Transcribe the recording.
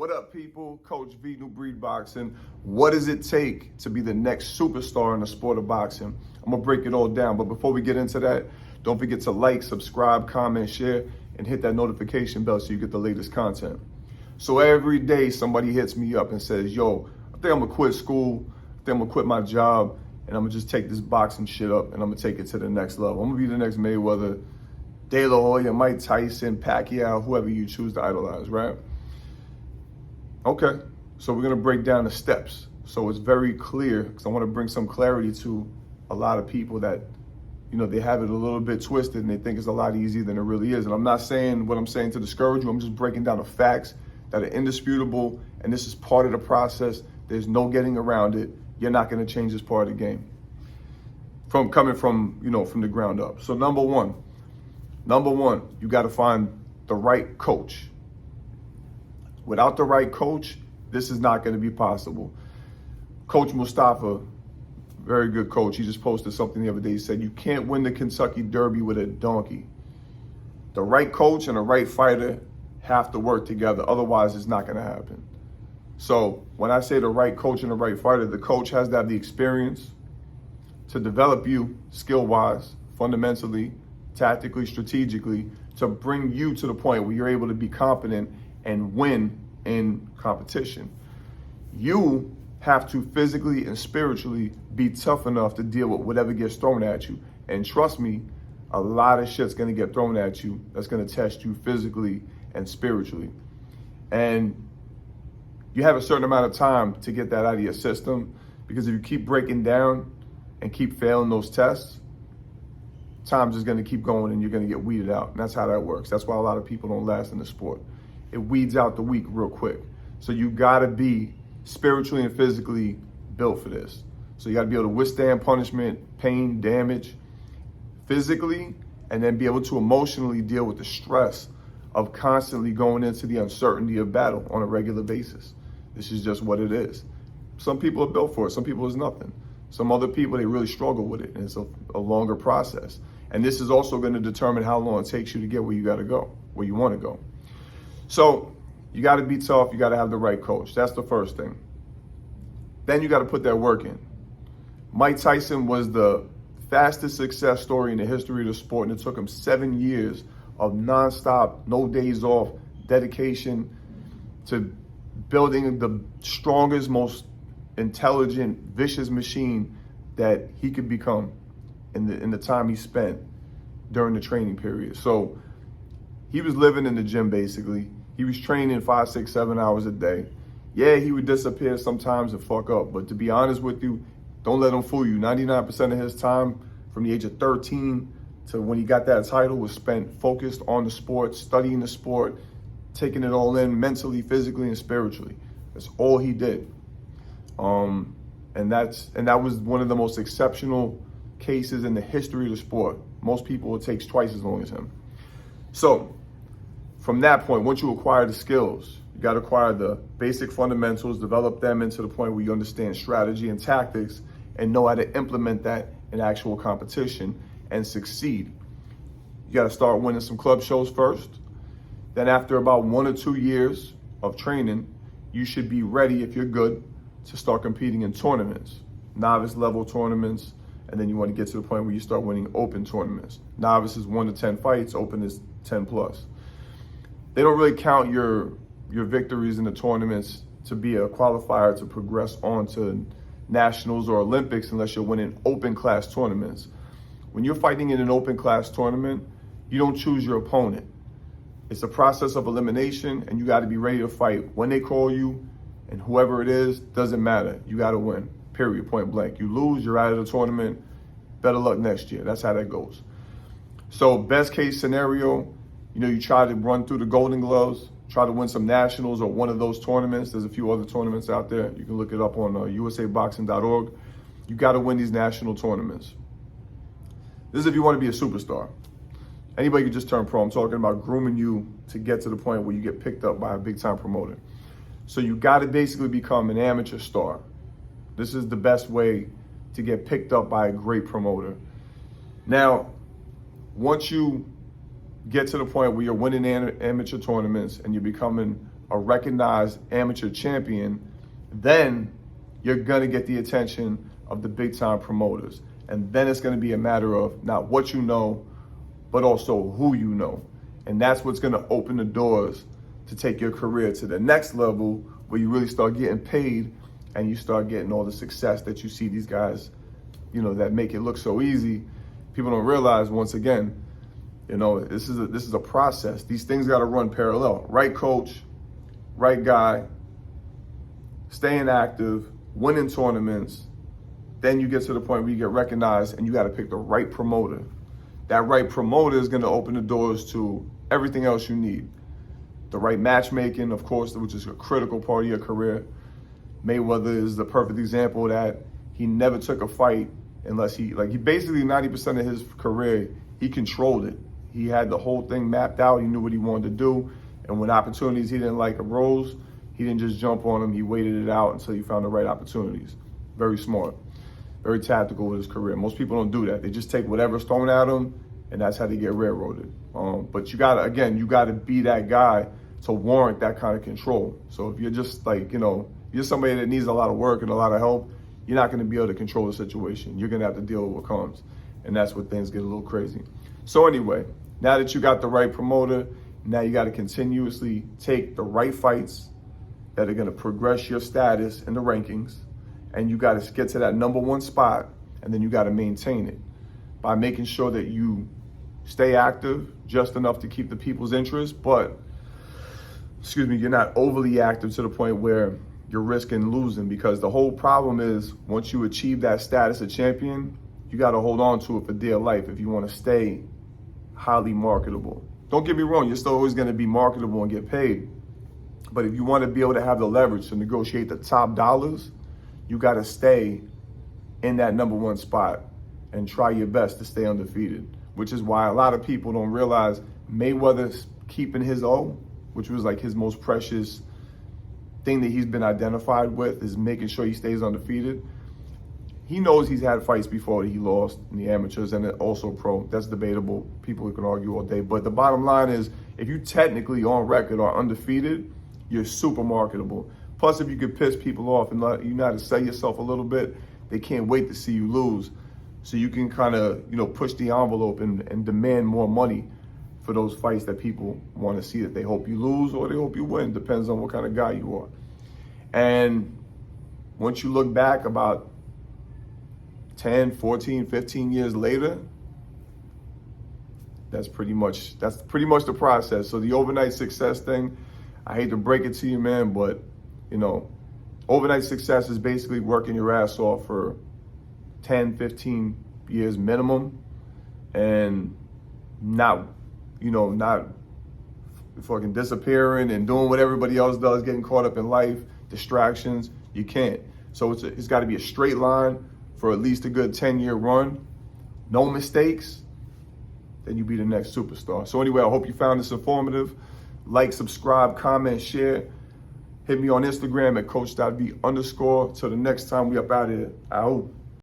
What up, people? Coach V, New Breed Boxing. What does it take to be the next superstar in the sport of boxing? I'm gonna break it all down, but before we get into that, don't forget to like, subscribe, comment, share, and hit that notification bell so you get the latest content. So every day somebody hits me up and says, yo, I think I'm gonna quit school, I think I'm gonna quit my job, and I'm gonna just take this boxing shit up and I'm gonna take it to the next level. I'm gonna be the next Mayweather, De La Hoya, Mike Tyson, Pacquiao, whoever you choose to idolize, right? Okay, so we're gonna break down the steps. So it's very clear, because I wanna bring some clarity to a lot of people that, you know, they have it a little bit twisted and they think it's a lot easier than it really is. And I'm not saying what I'm saying to discourage you, I'm just breaking down the facts that are indisputable, and this is part of the process. There's no getting around it. You're not gonna change this part of the game. Coming from the ground up. So number one, you gotta find the right coach. Without the right coach, this is not going to be possible. Coach Mustafa, very good coach. He just posted something the other day. He said, you can't win the Kentucky Derby with a donkey. The right coach and the right fighter have to work together. Otherwise, it's not going to happen. So when I say the right coach and the right fighter, the coach has to have the experience to develop you skill-wise, fundamentally, tactically, strategically, to bring you to the point where you're able to be competent and win in competition. You have to physically and spiritually be tough enough to deal with whatever gets thrown at you. And trust me, a lot of shit's gonna get thrown at you that's gonna test you physically and spiritually. And you have a certain amount of time to get that out of your system, because if you keep breaking down and keep failing those tests, time's just gonna keep going and you're gonna get weeded out. And that's how that works. That's why a lot of people don't last in the sport. It weeds out the weak real quick. So you gotta be spiritually and physically built for this. So you gotta be able to withstand punishment, pain, damage, physically, and then be able to emotionally deal with the stress of constantly going into the uncertainty of battle on a regular basis. This is just what it is. Some people are built for it, some people is nothing. Some other people, they really struggle with it, and it's a longer process. And this is also gonna determine how long it takes you to get where you gotta go, where you wanna go. So you got to be tough. You got to have the right coach. That's the first thing. Then you got to put that work in. Mike Tyson was the fastest success story in the history of the sport, and it took him 7 years of nonstop, no days off, dedication to building the strongest, most intelligent, vicious machine that he could become in the time he spent during the training period. So he was living in the gym, basically. He was training 5, 6, 7 hours a day. Yeah, he would disappear sometimes and fuck up, but to be honest with you, don't let him fool you. 99% of his time from the age of 13 to when he got that title was spent focused on the sport, studying the sport, taking it all in mentally, physically, and spiritually. That's all he did. And that was one of the most exceptional cases in the history of the sport. Most people, it takes twice as long as him. So from that point, once you acquire the skills, you got to acquire the basic fundamentals, develop them into the point where you understand strategy and tactics and know how to implement that in actual competition and succeed. You got to start winning some club shows first. Then after about 1 or 2 years of training, you should be ready, if you're good, to start competing in tournaments, novice level tournaments, and then you want to get to the point where you start winning open tournaments. Novice is 1 to 10 fights, open is 10 plus. They don't really count your victories in the tournaments to be a qualifier to progress on to nationals or Olympics unless you're winning open class tournaments. When you're fighting in an open class tournament, you don't choose your opponent. It's a process of elimination, and you got to be ready to fight when they call you, and whoever it is, doesn't matter. You got to win, period, point blank. You lose, you're out of the tournament. Better luck next year. That's how that goes. So best case scenario, you try to run through the Golden Gloves, try to win some nationals or one of those tournaments. There's a few other tournaments out there. You can look it up on usaboxing.org. You got to win these national tournaments. This is if you want to be a superstar. Anybody can just turn pro. I'm talking about grooming you to get to the point where you get picked up by a big-time promoter. So you got to basically become an amateur star. This is the best way to get picked up by a great promoter. Now, once you get to the point where you're winning amateur tournaments and you're becoming a recognized amateur champion, then you're gonna get the attention of the big time promoters. And then it's gonna be a matter of not what you know, but also who you know. And that's what's gonna open the doors to take your career to the next level, where you really start getting paid and you start getting all the success that you see these guys, that make it look so easy. People don't realize, once again, this is a process. These things got to run parallel. Right coach, right guy, staying active, winning tournaments. Then you get to the point where you get recognized, and you got to pick the right promoter. That right promoter is going to open the doors to everything else you need. The right matchmaking, of course, which is a critical part of your career. Mayweather is the perfect example of that. He never took a fight unless he basically 90% of his career, he controlled it. He had the whole thing mapped out. He knew what he wanted to do. And when opportunities he didn't like arose, he didn't just jump on them. He waited it out until he found the right opportunities. Very smart, very tactical with his career. Most people don't do that. They just take whatever's thrown at them, and that's how they get railroaded. But you gotta be that guy to warrant that kind of control. So if you're just you're somebody that needs a lot of work and a lot of help, you're not gonna be able to control the situation. You're gonna have to deal with what comes. And that's where things get a little crazy. So anyway, now that you got the right promoter, now you gotta continuously take the right fights that are gonna progress your status in the rankings, and you gotta get to that number one spot, and then you gotta maintain it by making sure that you stay active just enough to keep the people's interest, but you're not overly active to the point where you're risking losing, because the whole problem is, once you achieve that status of champion, you got to hold on to it for dear life if you want to stay highly marketable. Don't get me wrong, you're still always going to be marketable and get paid. But if you want to be able to have the leverage to negotiate the top dollars, you got to stay in that number one spot and try your best to stay undefeated, which is why a lot of people don't realize Mayweather's keeping his O, which was like his most precious thing that he's been identified with, is making sure he stays undefeated. He knows he's had fights before that he lost in the amateurs and also pro. That's debatable. People can argue all day. But the bottom line is, if you technically on record are undefeated, you're super marketable. Plus, if you could piss people off and you know how to sell yourself a little bit, they can't wait to see you lose. So you can kind of, push the envelope and demand more money for those fights that people want to see, that they hope you lose or they hope you win. Depends on what kind of guy you are. And once you look back about 10, 14, 15 years later, that's pretty much the process. So the overnight success thing, I hate to break it to you, man, but overnight success is basically working your ass off for 10, 15 years minimum, and not fucking disappearing and doing what everybody else does, getting caught up in life, distractions. You can't. So it's got to be a straight line for at least a good 10-year run. No mistakes, then you be the next superstar. So anyway, I hope you found this informative. Like, subscribe, comment, share. Hit me on Instagram at coach.v_. Till the next time, we up out of here. Out.